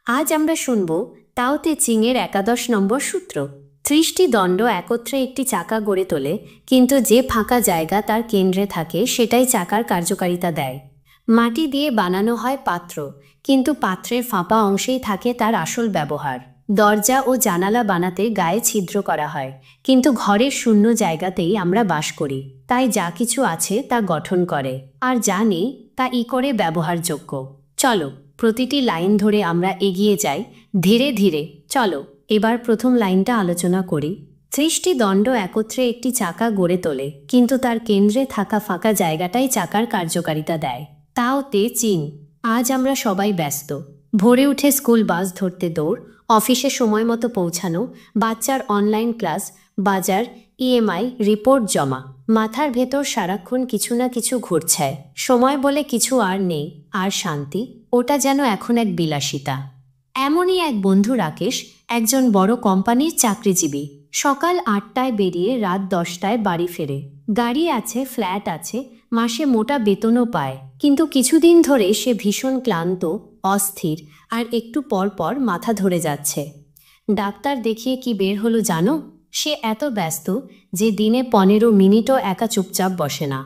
আজ আমরা শুনব তাও তে চিংয়ের 11 নম্বর সূত্র। 30টি দণ্ড একত্রে একটি চাকা গড়ে তোলে, কিন্তু যে ফাঁকা জায়গা তার কেন্দ্রে থাকে সেটাই চাকার কার্যকারিতা দেয়। মাটি দিয়ে বানানো হয় পাত্র, কিন্তু পাত্রের ফাঁপা অংশেই থাকে তার আসল ব্যবহার। দরজা ও জানালা বানাতে গায়ে ছিদ্র করা হয়, কিন্তু ঘরের শূন্য জায়গাতেই আমরা বাস করি। তাই যা কিছু আছে তা গঠন করে, আর যা নেই তা করে ব্যবহারযোগ্য। চলো প্রতিটি লাইন ধরে আমরা এগিয়ে যাই ধীরে ধীরে। চলো এবার প্রথম লাইনটা আলোচনা করি। 30টি দণ্ড একত্রে একটি চাকা গড়ে তোলে, কিন্তু তার কেন্দ্রে থাকা ফাঁকা জায়গাটাই চাকার কার্যকারিতা দেয়। তাও তে চিং। আজ আমরা সবাই ব্যস্ত। ভোরে উঠে স্কুল বাস ধরতে দৌড়, অফিসে সময় মতো পৌঁছানো, বাচ্চার অনলাইন ক্লাস, বাজার, ইএমআই, রিপোর্ট জমা। মাথার ভেতর সারাক্ষণ কিছু না কিছু ঘুরছে। সময় বলে কিছু আর নেই, আর শান্তি, ওটা যেন এখন এক বিলাসিতা। এমনই এক বন্ধু রাকেশ, একজন বড় কোম্পানির চাকরিজীবী। সকাল 8টায় বেরিয়ে রাত 10টায় বাড়ি ফেরে। গাড়ি আছে, ফ্ল্যাট আছে, মাসে মোটা বেতনও পায়, কিন্তু কিছুদিন ধরে সে ভীষণ ক্লান্ত, অস্থির, আর একটু পর পর মাথা ধরে যাচ্ছে। ডাক্তার দেখিয়ে কি বের হলো জানো? সে এত ব্যস্ত যে দিনে 15 মিনিটও একা চুপচাপ বসে না।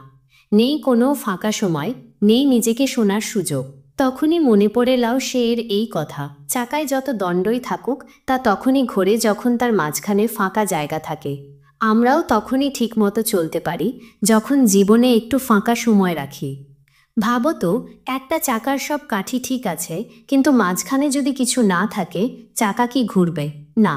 নেই কোনো ফাঁকা সময়, নেই নিজেকে শোনার সুযোগ। তখনই মনে পড়ে লাও সে এর এই কথা, চাকায় যত দণ্ডই থাকুক তা তখনই ঘোরে যখন তার মাঝখানে ফাঁকা জায়গা থাকে। আমরাও তখনই ঠিকমতো চলতে পারি যখন জীবনে একটু ফাঁকা সময় রাখি। ভাবো তো, একটা চাকার সব কাঠি ঠিক আছে, কিন্তু মাঝখানে যদি কিছু না থাকে, চাকা কি ঘুরবে? না।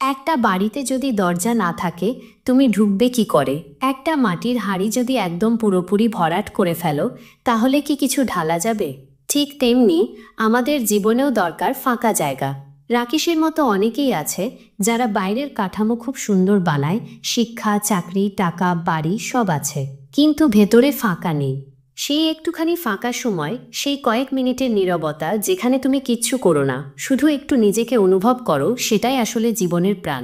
একটা বাড়িতে যদি দরজা না থাকে, তুমি ঢুকবে কি করে? একটা মাটির হাঁড়ি যদি একদম পুরোপুরি ভরাট করে ফেলো, তাহলে কি কিছু ঢালা যাবে? ঠিক তেমনি আমাদের জীবনেও দরকার ফাঁকা জায়গা। রাকেশের মতো অনেকেই আছে যারা বাইরের কাঠামো খুব সুন্দর বানায়, শিক্ষা, চাকরি, টাকা, বাড়ি সব আছে, কিন্তু ভেতরে ফাঁকা নেই। সেই একটুখানি ফাঁকা সময়, সেই কয়েক মিনিটের নীরবতা যেখানে তুমি কিচ্ছু করো না, শুধু একটু নিজেকে অনুভব করো, সেটাই আসলে জীবনের প্রাণ।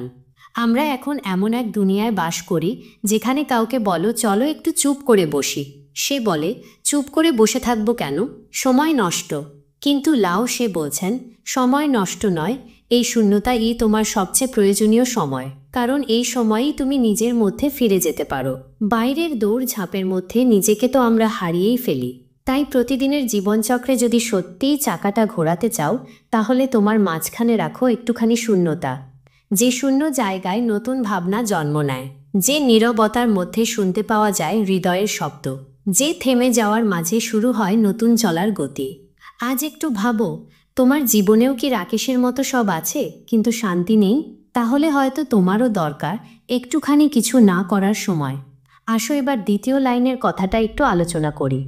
আমরা এখন এমন এক দুনিয়ায় বাস করি যেখানে কাউকে বলো চলো একটু চুপ করে বসি, সে বলে চুপ করে বসে থাকবো কেন? সময় নষ্ট। কিন্তু লাও সে বলছেন সময় নষ্ট নয়, এই শূন্যতাই তোমার সবচেয়ে প্রয়োজনীয় সময়, কারণ এই সময়েই তুমি নিজের মধ্যে ফিরে যেতে পারো। বাইরের দৌড়ঝাঁপের মধ্যে নিজেকে তো আমরা হারিয়েই ফেলি। তাই প্রতিদিনের জীবনচক্রে যদি সত্যিই চাকাটা ঘোরাতে চাও, তাহলে তোমার মাঝখানে রাখো একটুখানি শূন্যতা। যে শূন্য জায়গায় নতুন ভাবনা জন্ম নেয়, যে নীরবতার মধ্যে শুনতে পাওয়া যায় হৃদয়ের শব্দ, যে থেমে যাওয়ার মাঝে শুরু হয় নতুন চলার গতি। আজ একটু ভাবো, তোমার জীবনেও কি রাকেশের মতো সব আছে কিন্তু শান্তি নেই? তাহলে হয়তো তোমারও দরকার একটুখানি কিছু না করার সময়। আসো এবার দ্বিতীয় লাইনের কথাটা একটু আলোচনা করি।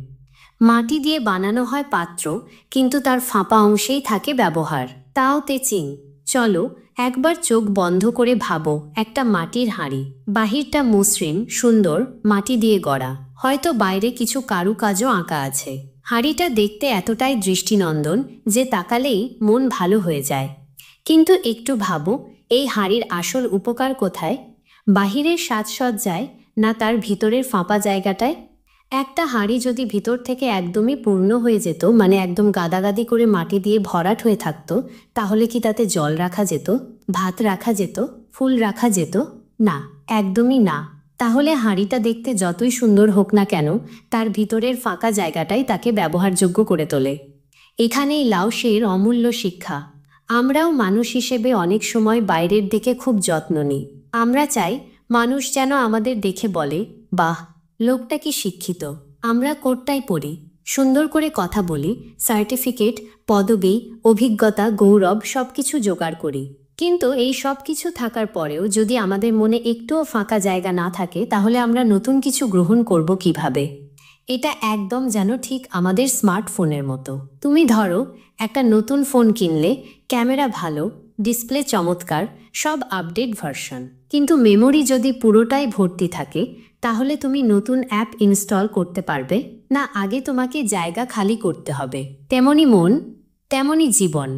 মাটি দিয়ে বানানো হয় পাত্র, কিন্তু তার ফাঁপা অংশেই থাকে ব্যবহার। তাও তে চিং। চলো একবার চোখ বন্ধ করে ভাবো, একটা মাটির হাঁড়ি, বাহিরটা মসৃণ সুন্দর, মাটি দিয়ে গড়া, হয়তো বাইরে কিছু কারুকাজও আঁকা আছে। হাঁড়িটা দেখতে এতটাই দৃষ্টিনন্দন যে তাকালেই মন ভালো হয়ে যায়। কিন্তু একটু ভাবো, এই হাঁড়ির আসল উপকার কোথায়? বাহিরের সাজসজ্জায়, না তার ভিতরের ফাঁপা জায়গাটায়? একটা হাঁড়ি যদি ভিতর থেকে একদমই পূর্ণ হয়ে যেত, মানে একদম গাদাগাদি করে মাটি দিয়ে ভরাট হয়ে থাকতো, তাহলে কি তাতে জল রাখা যেত, ভাত রাখা যেত, ফুল রাখা যেত? না, একদমই না। তাহলে হাঁড়িটা দেখতে যতই সুন্দর হোক না কেন, তার ভিতরের ফাঁকা জায়গাটাই তাকে ব্যবহারযোগ্য করে তোলে। এখানেই লাওসের অমূল্য শিক্ষা। আমরাও মানুষ হিসেবে অনেক সময় বাইরের দিকে খুব যত্ন নিই। আমরা চাই মানুষ যেন আমাদের দেখে বলে, বাহ, লোকটা কি শিক্ষিত। আমরা কোটটাই পরি, সুন্দর করে কথা বলি, সার্টিফিকেট, পদবি, অভিজ্ঞতা, গৌরব সব কিছু জোগাড় করি। কিন্তু এই সব কিছু থাকার পরেও যদি আমাদের মনে একটুও ফাঁকা জায়গা না থাকে, তাহলে আমরা নতুন কিছু গ্রহণ করব কিভাবে? এটা একদম যেন ঠিক আমাদের স্মার্টফোনের মতো। তুমি ধরো একটা নতুন ফোন কিনলে, ক্যামেরা ভালো, ডিসপ্লে চমৎকার, সব আপডেট ভার্সন, কিন্তু মেমোরি যদি পুরোটাই ভর্তি থাকে, তাহলে তুমি নতুন অ্যাপ ইনস্টল করতে পারবে না। আগে তোমাকে জায়গা খালি করতে হবে। তেমনি মন, তেমনি জীবন।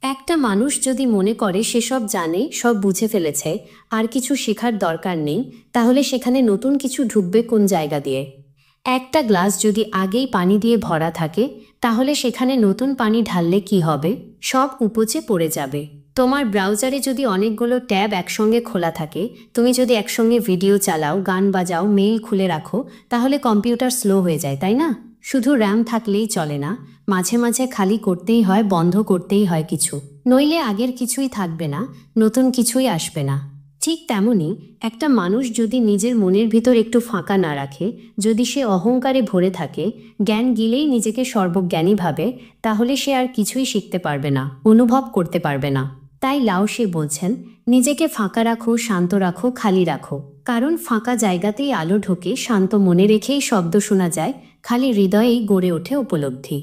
একটা মানুষ যদি মনে করে সেসব জানে, সব বুঝে ফেলেছে, আর কিছু শেখার দরকার নেই, তাহলে সেখানে নতুন কিছু ঢুকবে কোন জায়গা দিয়ে? একটা গ্লাস যদি আগেই পানি দিয়ে ভরা থাকে, তাহলে সেখানে নতুন পানি ঢাললে কি হবে? সব উপচে পড়ে যাবে। তোমার ব্রাউজারে যদি অনেকগুলো ট্যাব একসঙ্গে খোলা থাকে, তুমি যদি একসঙ্গে ভিডিও চালাও, গান বাজাও, মেইল খুলে রাখো, তাহলে কম্পিউটার স্লো হয়ে যায়, তাই না? শুধু র্যাম থাকলেই চলে না, মাঝে মাঝে খালি করতেই হয়, বন্ধ করতেই হয় কিছু, নইলে আগের কিছুই থাকবে না, নতুন কিছুই আসবে না। ঠিক তেমনই একটা মানুষ যদি নিজের মনের ভিতর একটু ফাঁকা না রাখে, যদি সে অহংকারে ভরে থাকে, জ্ঞান গিলেই নিজেকে সর্বজ্ঞানী ভাবে, তাহলে সে আর কিছুই শিখতে পারবে না, অনুভব করতে পারবে না। তাই লাও সে বলছেন, নিজেকে ফাঁকা রাখো, শান্ত রাখো, খালি রাখো। কারণ ফাঁকা জায়গাতেই আলো ঢোকে, শান্ত মনে রেখেই শব্দ শোনা যায়, খালি হৃদয়েই গড়ে ওঠে উপলব্ধি।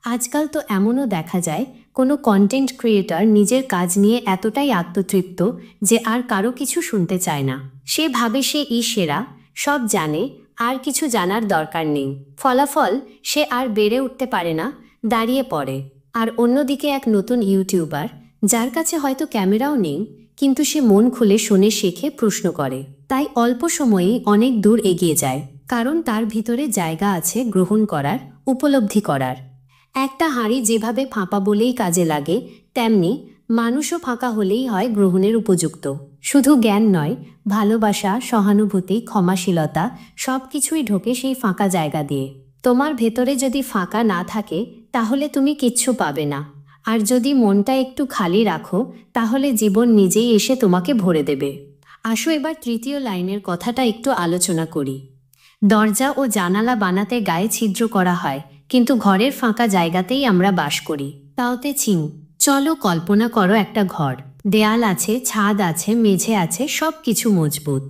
আজকাল তো এমনও দেখা যায়, কোনো কন্টেন্ট ক্রিয়েটর নিজের কাজ নিয়ে এতটাই আত্মতৃপ্ত যে আর কারো কিছু শুনতে চায় না। সে ভাবে সে সেরা, সব জানে, আর কিছু জানার দরকার নেই। ফলাফল, সে আর বেড়ে উঠতে পারে না, দাঁড়িয়ে পড়ে। আর অন্যদিকে এক নতুন ইউটিউবার, যার কাছে হয়তো ক্যামেরাও নেই, কিন্তু সে মন খুলে শোনে, শেখে, প্রশ্ন করে, তাই অল্প সময়েই অনেক দূর এগিয়ে যায়। কারণ তার ভিতরে জায়গা আছে গ্রহণ করার, উপলব্ধি করার। একটা হাঁড়ি যেভাবে ফাঁপা বলেই কাজে লাগে, তেমনি মানুষও ফাঁকা হলেই হয় গ্রহণের উপযুক্ত। শুধু জ্ঞান নয়, ভালোবাসা, সহানুভূতি, ক্ষমাশীলতা সব কিছুই ঢোকে সেই ফাঁকা জায়গা দিয়ে। তোমার ভেতরে যদি ফাঁকা না থাকে, তাহলে তুমি কিচ্ছু পাবে না। আর যদি মনটা একটু খালি রাখো, তাহলে জীবন নিজেই এসে তোমাকে ভরে দেবে। আসো এবার তৃতীয় লাইনের কথাটা একটু আলোচনা করি। দরজা ও জানালা বানাতে গায়ে ছিদ্র করা হয়, কিন্তু ঘরের ফাঁকা জায়গাতেই আমরা বাস করি, তাওতে ছিং। চলো কল্পনা করো একটা ঘর, দেয়াল আছে, ছাদ আছে, মেঝে আছে, সব কিছু মজবুত।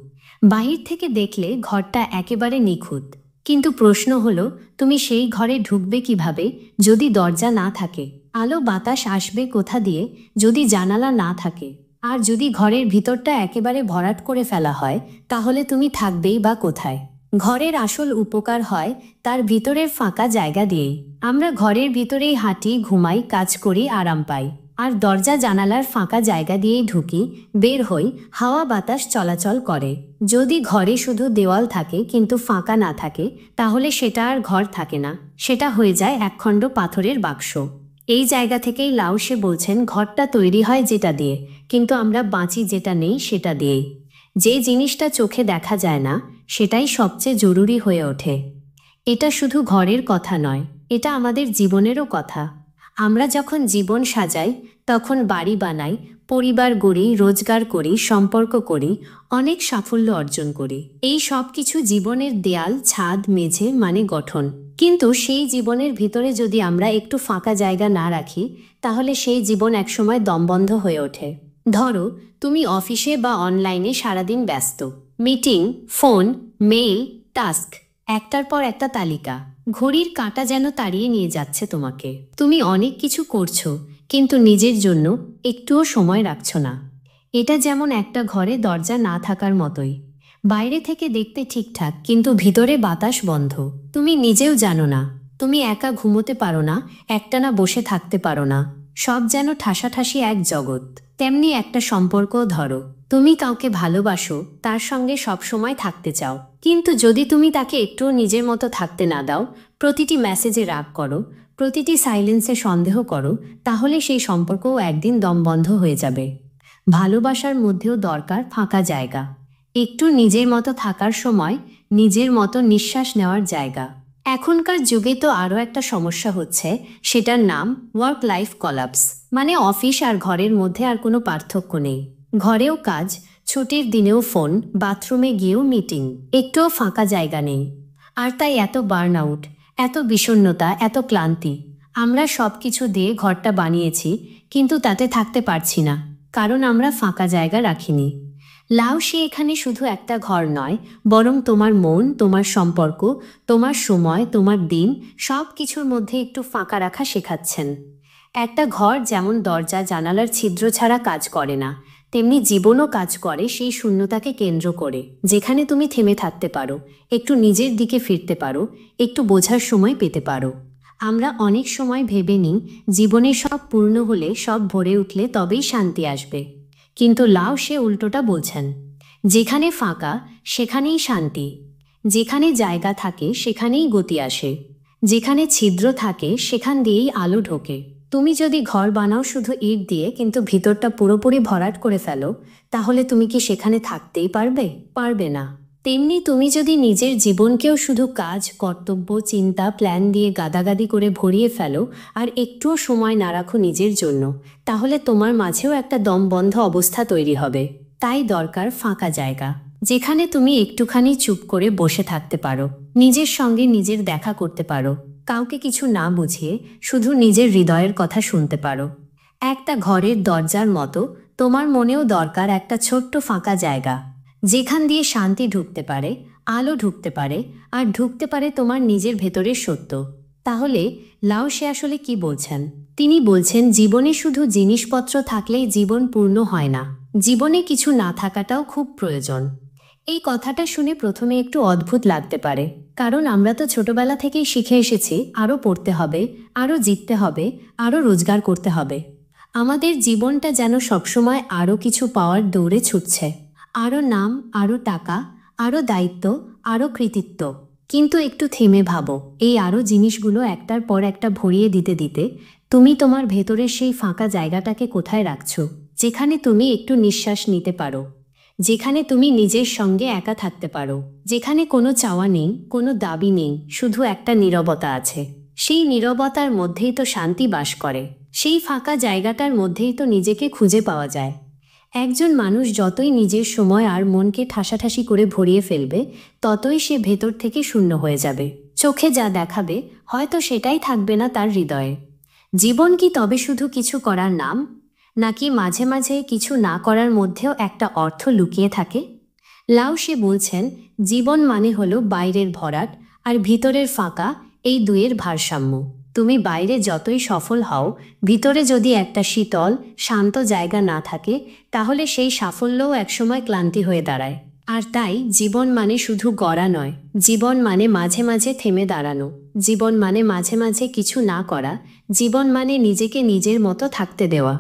বাহির থেকে দেখলে ঘরটা একেবারে নিখুঁত, কিন্তু প্রশ্ন হলো, তুমি সেই ঘরে ঢুকবে কিভাবে যদি দরজা না থাকে? আলো বাতাস আসবে কোথা দিয়ে যদি জানালা না থাকে? আর যদি ঘরের ভিতরটা একেবারে ভরাট করে ফেলা হয়, তাহলে তুমি থাকবেই বা কোথায়? ঘরের আসল উপকার হয় তার ভিতরের ফাঁকা জায়গা দিয়েই। আমরা ঘরের ভিতরেই হাঁটি, ঘুমাই, কাজ করি, আরাম পাই। আর দরজা জানালার ফাঁকা জায়গা দিয়েই ঢুকি, বের হই, হাওয়া বাতাস চলাচল করে। যদি ঘরে শুধু দেওয়াল থাকে কিন্তু ফাঁকা না থাকে, তাহলে সেটা আর ঘর থাকে না, সেটা হয়ে যায় একখণ্ড পাথরের বাক্স। এই জায়গা থেকেই লাও সে বলছেন, ঘরটা তৈরি হয় যেটা দিয়ে, কিন্তু আমরা বাঁচি যেটা নেই সেটা দিয়েই। যে জিনিসটা চোখে দেখা যায় না, সেটাই সবচেয়ে জরুরি হয়ে ওঠে। এটা শুধু ঘরের কথা নয়, এটা আমাদের জীবনেরও কথা। আমরা যখন জীবন সাজাই, তখন বাড়ি বানাই, পরিবার গড়ি, রোজগার করি, সম্পর্ক করি, অনেক সাফল্য অর্জন করি। এই সব কিছু জীবনের দেয়াল, ছাদ, মেঝে মানে গঠন। কিন্তু সেই জীবনের ভিতরে যদি আমরা একটু ফাঁকা জায়গা না রাখি, তাহলে সেই জীবন একসময় দমবন্ধ হয়ে ওঠে। ধরো, তুমি অফিসে বা অনলাইনে সারাদিন ব্যস্ত, মিটিং, ফোন, মেইল, টাস্ক, একটার পর একটা তালিকা। ঘড়ির কাঁটা যেন তাড়িয়ে নিয়ে যাচ্ছে তোমাকে। তুমি অনেক কিছু করছো, কিন্তু নিজের জন্য একটুও সময় রাখছো না। এটা যেমন একটা ঘরে দরজা না থাকার মতোই। বাইরে থেকে দেখতে ঠিকঠাক, কিন্তু ভিতরে বাতাস বন্ধ। তুমি নিজেও জানো না, তুমি একা ঘুমোতে পারো না, একটানা বসে থাকতে পারো না। সব যেন ঠাসাঠাসি এক জগৎ। তেমনি একটা সম্পর্ক ধরো, তুমি কাউকে ভালোবাসো, তার সঙ্গে সবসময় থাকতে চাও, কিন্তু যদি তুমি তাকে একটুও নিজের মতো থাকতে না দাও, প্রতিটি মেসেজে রাগ করো, প্রতিটি সাইলেন্সে সন্দেহ করো, তাহলে সেই সম্পর্কও একদিন দমবন্ধ হয়ে যাবে। ভালোবাসার মধ্যেও দরকার ফাঁকা জায়গা, একটু নিজের মতো থাকার সময়, নিজের মতো নিঃশ্বাস নেওয়ার জায়গা। এখনকার যুগে তো আরও একটা সমস্যা হচ্ছে, সেটার নাম ওয়ার্ক লাইফ কলাপস। মানে অফিস আর ঘরের মধ্যে আর কোনো পার্থক্য নেই। ঘরেও কাজ, ছুটির দিনেও ফোন, বাথরুমে গিয়েও মিটিং, একটুও ফাঁকা জায়গা নেই। আর তাই এত বার্ন আউট, এত বিষণ্ণতা, এত ক্লান্তি। আমরা সব কিছু দিয়ে ঘরটা বানিয়েছি, কিন্তু তাতে থাকতে পারছি না, কারণ আমরা ফাঁকা জায়গা রাখিনি। লাও সে এখানে শুধু একটা ঘর নয়, বরং তোমার মন, তোমার সম্পর্ক, তোমার সময়, তোমার দিন, সব কিছুর মধ্যে একটু ফাঁকা রাখা শেখাচ্ছেন। একটা ঘর যেমন দরজা জানালার ছিদ্র ছাড়া কাজ করে না, তেমনি জীবনও কাজ করে সেই শূন্যতাকে কেন্দ্র করে, যেখানে তুমি থেমে থাকতে পারো, একটু নিজের দিকে ফিরতে পারো, একটু বোঝার সময় পেতে পারো। আমরা অনেক সময় ভেবে নিই, জীবনে সব পূর্ণ হলে, সব ভরে উঠলে তবেই শান্তি আসবে। কিন্তু লাও সে উল্টোটা বলছেন, যেখানে ফাঁকা সেখানেই শান্তি, যেখানে জায়গা থাকে সেখানেই গতি আসে। যেখানে ছিদ্র থাকে সেখান দিয়েই আলো ঢোকে। তুমি যদি ঘর বানাও শুধু ইট দিয়ে, কিন্তু ভিতরটা পুরোপুরি ভরাট করে ফেলো, তাহলে তুমি কি সেখানে থাকতেই পারবে? পারবে না। তেমনি তুমি যদি নিজের জীবনকেও শুধু কাজ, কর্তব্য, চিন্তা, প্ল্যান দিয়ে গাদাগাদি করে ভরিয়ে ফেলো আর একটুও সময় না রাখো নিজের জন্য, তাহলে তোমার মাঝেও একটা দমবন্ধ অবস্থা তৈরি হবে। তাই দরকার ফাঁকা জায়গা, যেখানে তুমি একটুখানি চুপ করে বসে থাকতে পারো, নিজের সঙ্গে নিজের দেখা করতে পারো, কাউকে কিছু না বুঝিয়ে শুধু নিজের হৃদয়ের কথা শুনতে পারো। একটা ঘরের দরজার মতো তোমার মনেও দরকার একটা ছোট্ট ফাঁকা জায়গা, যেখান দিয়ে শান্তি ঢুকতে পারে, আলো ঢুকতে পারে, আর ঢুকতে পারে তোমার নিজের ভেতরের সত্য। তাহলে লাও সে আসলে কি বলছেন? তিনি বলছেন, জীবনে শুধু জিনিসপত্র থাকলেই জীবন পূর্ণ হয় না, জীবনে কিছু না থাকাটাও খুব প্রয়োজন। এই কথাটা শুনে প্রথমে একটু অদ্ভুত লাগতে পারে, কারণ আমরা তো ছোটবেলা থেকেই শিখে এসেছি আরও পড়তে হবে, আরও জিততে হবে, আরও রোজগার করতে হবে। আমাদের জীবনটা যেন সবসময় আরও কিছু পাওয়ার দৌড়ে ছুটছে, আরও নাম, আরও টাকা, আরও দায়িত্ব, আরও কৃতিত্ব। কিন্তু একটু থেমে ভাবো, এই আরও জিনিসগুলো একটার পর একটা ভরিয়ে দিতে দিতে তুমি তোমার ভেতরের সেই ফাঁকা জায়গাটাকে কোথায় রাখছো, যেখানে তুমি একটু নিঃশ্বাস নিতে পারো, যেখানে তুমি নিজের সঙ্গে একা থাকতে পারো, যেখানে কোনো চাওয়া নেই, কোনো দাবি নেই, শুধু একটা নীরবতা আছে। সেই নীরবতার মধ্যেই তো শান্তি বাস করে, সেই ফাঁকা জায়গাটার মধ্যেই তো নিজেকে খুঁজে পাওয়া যায়। একজন মানুষ যতই নিজের সময় আর মনকে ঠাসাঠাসি করে ভরিয়ে ফেলবে, ততই সে ভেতর থেকে শূন্য হয়ে যাবে। চোখে যা দেখাবে হয়তো সেটাই থাকবে না তার হৃদয়ে। জীবন কি তবে শুধু কিছু করার নাম, নাকি মাঝে মাঝে কিছু না করার মধ্যেও একটা অর্থ লুকিয়ে থাকে? লাও সে বলছেন, জীবন মানে হলো বাইরের ভরাট আর ভিতরের ফাঁকা, এই দুয়ের ভারসাম্য। তুমি বাইরে যতই সফল হও, ভিতরে যদি একটা শীতল, শান্ত জায়গা না থাকে, তাহলে সেই সাফল্যও একসময় ক্লান্তি হয়ে দাঁড়ায়। আর তাই জীবন মানে শুধু গড়া নয়, জীবন মানে মাঝে মাঝে থেমে দাঁড়ানো, জীবন মানে মাঝে মাঝে কিছু না করা, জীবন মানে নিজেকে নিজের মতো থাকতে দেওয়া।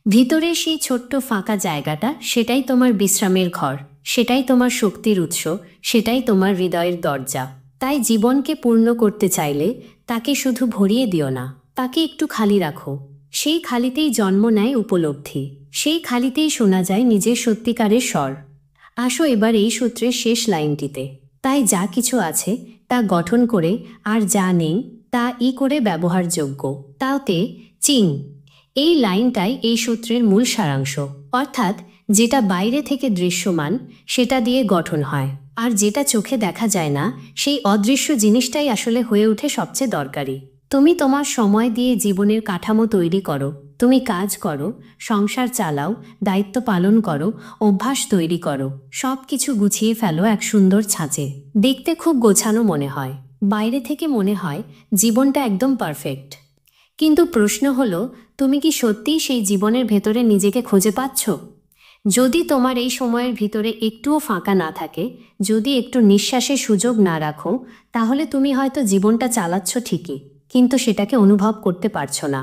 ভিতরে সেই ছোট্ট ফাঁকা জায়গাটা, সেটাই তোমার বিশ্রামের ঘর, সেটাই তোমার শক্তির উৎস, সেটাই তোমার হৃদয়ের দরজা। তাই জীবনকে পূর্ণ করতে চাইলে তাকে শুধু ভরিয়ে দিও না, তাকে একটু খালি রাখো। সেই খালিতেই জন্ম নেয় উপলব্ধি, সেই খালিতেই শোনা যায় নিজের সত্যিকারের স্বর। আসো এবার এই সূত্রের শেষ লাইনটিতে। তাই যা কিছু আছে তা গঠন করে, আর যা নেই তা করে ব্যবহারযোগ্য, তাওতে চিং। এই লাইনটাই এই সূত্রের মূল সারাংশ। অর্থাৎ যেটা বাইরে থেকে দৃশ্যমান সেটা দিয়ে গঠন হয়, আর যেটা চোখে দেখা যায় না সেই অদৃশ্য জিনিসটাই আসলে হয়ে ওঠে সবচেয়ে দরকারি। তুমি তোমার সময় দিয়ে জীবনের কাঠামো তৈরি করো, তুমি কাজ করো, সংসার চালাও, দায়িত্ব পালন করো, অভ্যাস তৈরি করো, সব কিছু গুছিয়ে ফেলো এক সুন্দর ছাঁচে। দেখতে খুব গোছানো মনে হয়, বাইরে থেকে মনে হয় জীবনটা একদম পারফেক্ট। কিন্তু প্রশ্ন হলো, তুমি কি সত্যিই সেই জীবনের ভেতরে নিজেকে খুঁজে পাচ্ছ? যদি তোমার এই সময়ের ভিতরে একটুও ফাঁকা না থাকে, যদি একটু নিঃশ্বাসের সুযোগ না রাখো, তাহলে তুমি হয়তো জীবনটা চালাচ্ছ ঠিকই, কিন্তু সেটাকে অনুভব করতে পারছো না।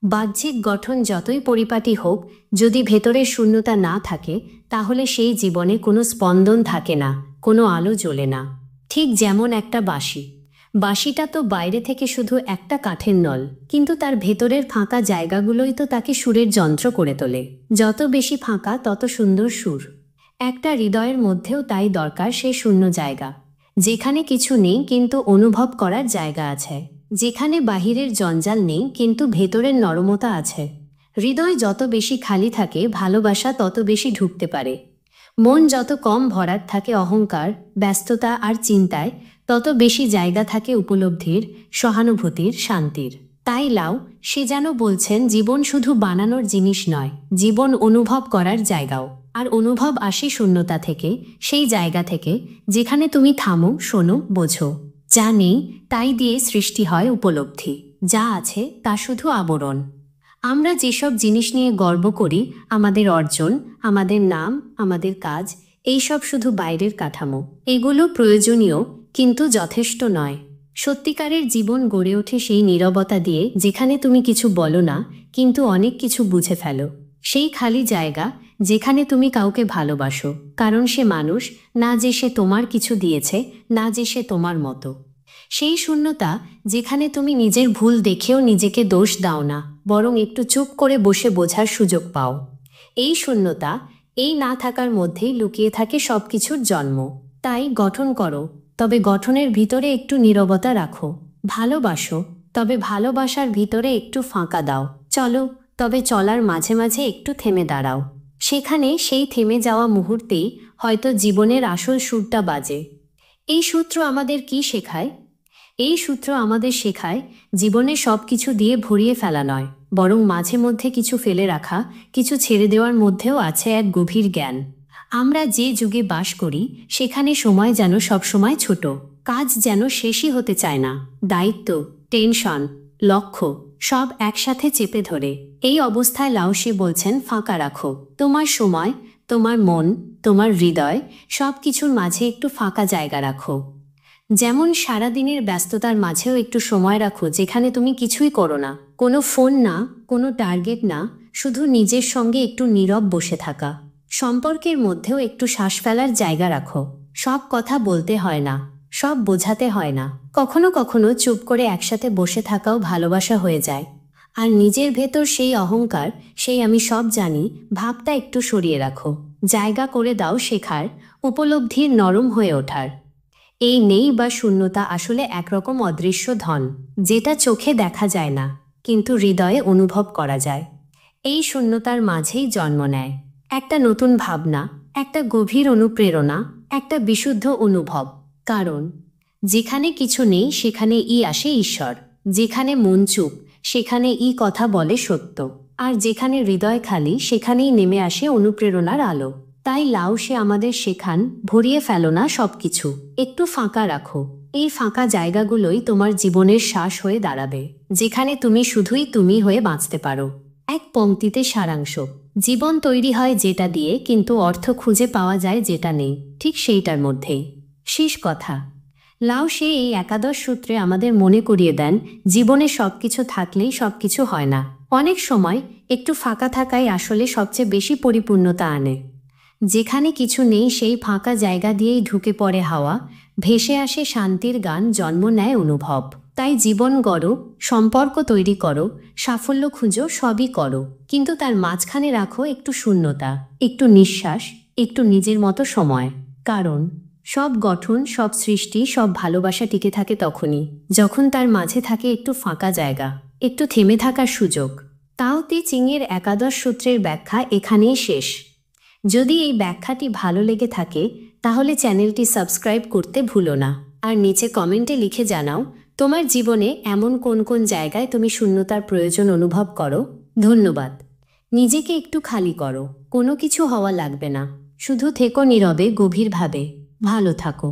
বাহ্যিক গঠন যতই পরিপাটি হোক, যদি ভেতরের শূন্যতা না থাকে, তাহলে সেই জীবনে কোনো স্পন্দন থাকে না, কোনো আলো জ্বলে না। ঠিক যেমন একটা বাঁশিটা তো বাইরে থেকে শুধু একটা কাঠের নল, কিন্তু তার ভেতরের ফাঁকা জায়গাগুলোই তো তাকে সুরের যন্ত্র করে তোলে। যত বেশি ফাঁকা তত সুন্দর সুর। একটা হৃদয়ের মধ্যেও তাই দরকার সেই শূন্য জায়গা, যেখানে কিছু নেই কিন্তু অনুভব করার জায়গা আছে, যেখানে বাহিরের জঞ্জাল নেই কিন্তু ভেতরের নরমতা আছে। হৃদয় যত বেশি খালি থাকে, ভালোবাসা তত বেশি ঢুকতে পারে। মন যত কম ভরাট থাকে অহংকার, ব্যস্ততা আর চিন্তায়, তত বেশি জায়গা থাকে উপলব্ধির, সহানুভূতির, শান্তির। তাই লাও সে যেন বলছেন, জীবন শুধু বানানোর জিনিস নয়, জীবন অনুভব করার জায়গাও। আর অনুভব আসে শূন্যতা থেকে, সেই জায়গা থেকে যেখানে তুমি থামো, শোনো, বোঝো। যা নেই তাই দিয়ে সৃষ্টি হয় উপলব্ধি, যা আছে তা শুধু আবরণ। আমরা যেসব জিনিস নিয়ে গর্ব করি, আমাদের অর্জন, আমাদের নাম, আমাদের কাজ, এইসব শুধু বাইরের কাঠামো। এগুলো প্রয়োজনীয় কিন্তু যথেষ্ট নয়। সত্যিকারের জীবন গড়ে ওঠে সেই নীরবতা দিয়ে, যেখানে তুমি কিছু বলো না কিন্তু অনেক কিছু বুঝে ফেলো। সেই খালি জায়গা যেখানে তুমি কাউকে ভালোবাসো, কারণ সে মানুষ, না যে সে তোমার কিছু দিয়েছে, না যে সে তোমার মতো। সেই শূন্যতা যেখানে তুমি নিজের ভুল দেখেও নিজেকে দোষ দাও না, বরং একটু চুপ করে বসে বোঝার সুযোগ পাও। এই শূন্যতা, এই না থাকার মধ্যেই লুকিয়ে থাকে সব কিছুর জন্ম। তাই গঠন করো, তবে গঠনের ভিতরে একটু নীরবতা রাখো। ভালোবাসো, তবে ভালোবাসার ভিতরে একটু ফাঁকা দাও। চলো, তবে চলার মাঝে মাঝে একটু থেমে দাঁড়াও। সেখানে সেই থেমে যাওয়া মুহূর্তেই হয়তো জীবনের আসল সুরটা বাজে। এই সূত্র আমাদের কি শেখায়? এই সূত্র আমাদের শেখায় জীবনে সব কিছু দিয়ে ভরিয়ে ফেলা নয়, বরং মাঝে মধ্যে কিছু ফেলে রাখা, কিছু ছেড়ে দেওয়ার মধ্যেও আছে এক গভীর জ্ঞান। আমরা যে যুগে বাস করি সেখানে সময় যেন সবসময় ছোট, কাজ যেন শেষই হতে চায় না, দায়িত্ব, টেনশন, লক্ষ্য সব একসাথে চেপে ধরে। এই অবস্থায় লাওসে বলছেন, ফাঁকা রাখো তোমার সময়, তোমার মন, তোমার হৃদয়, সব কিছুর মাঝে একটু ফাঁকা জায়গা রাখো। যেমন সারাদিনের ব্যস্ততার মাঝেও একটু সময় রাখো যেখানে তুমি কিছুই করো না, কোনো ফোন না, কোনো টার্গেট না, শুধু নিজের সঙ্গে একটু নীরব বসে থাকা। সম্পর্কের মধ্যেও একটু শ্বাস ফেলার জায়গা রাখো। সব কথা বলতে হয় না, সব বোঝাতে হয় না। কখনো কখনো চুপ করে একসাথে বসে থাকাও ভালোবাসা হয়ে যায়। আর নিজের ভেতর সেই অহংকার, সেই আমি সব জানি ভাবটা একটু সরিয়ে রাখো। জায়গা করে দাও শেখার, উপলব্ধির, নরম হয়ে ওঠার। এই নেই বা শূন্যতা আসলে একরকম অদৃশ্য ধন, যেটা চোখে দেখা যায় না কিন্তু হৃদয়ে অনুভব করা যায়। এই শূন্যতার মাঝেই জন্ম নেয় একটা নতুন ভাবনা, একটা গভীর অনুপ্রেরণা, একটা বিশুদ্ধ অনুভব। কারণ যেখানে কিছু নেই সেখানে আসে ঈশ্বর, যেখানে মন চুপ সেখানে কথা বলে সত্য, আর যেখানে হৃদয় খালি সেখানেই নেমে আসে অনুপ্রেরণার আলো। তাই লাওসে আমাদের শেখান, ভরিয়ে ফেলো না সব কিছু, একটু ফাঁকা রাখো। এই ফাঁকা জায়গাগুলোই তোমার জীবনের শ্বাস হয়ে দাঁড়াবে, যেখানে তুমি শুধুই তুমি হয়ে বাঁচতে পারো। এক পংক্তিতে সারাংশ, জীবন তৈরি হয় যেটা দিয়ে, কিন্তু অর্থ খুঁজে পাওয়া যায় যেটা নেই, ঠিক সেইটার মধ্যেই। শেষ কথা, লাওসে এই একাদশ সূত্রে আমাদের মনে করিয়ে দেন, জীবনে সব কিছু থাকলেই সব কিছু হয় না। অনেক সময় একটু ফাঁকা থাকাই আসলে সবচেয়ে বেশি পরিপূর্ণতা আনে। যেখানে কিছু নেই সেই ফাঁকা জায়গা দিয়েই ঢুকে পড়ে হাওয়া, ভেসে আসে শান্তির গান, জন্ম নেয় অনুভব। তাই জীবন গড়ো, সম্পর্ক তৈরি করো, সাফল্য খুঁজো, সবই করো, কিন্তু তার মাঝখানে রাখো একটু শূন্যতা, একটু নিঃশ্বাস, একটু নিজের মতো সময়। কারণ সব গঠন, সব সৃষ্টি, সব ভালোবাসা টিকে থাকে তখনই যখন তার মাঝে থাকে একটু ফাঁকা জায়গা, একটু থেমে থাকার সুযোগ। তাও তে চিংয়ের একাদশ সূত্রের ব্যাখ্যা এখানেই শেষ। যদি এই ব্যাখ্যাটি ভালো লেগে থাকে তাহলে চ্যানেলটি সাবস্ক্রাইব করতে ভুলো না, আর নিচে কমেন্টে লিখে জানাও তোমার জীবনে এমন কোন কোন জায়গায় তুমি শূন্যতার প্রয়োজন অনুভব করো। ধন্যবাদ। নিজেকে একটু খালি করো, কোনো কিছু হওয়া লাগবে না, শুধু থেকো নীরবে, গভীরভাবে। ভালো থাকো।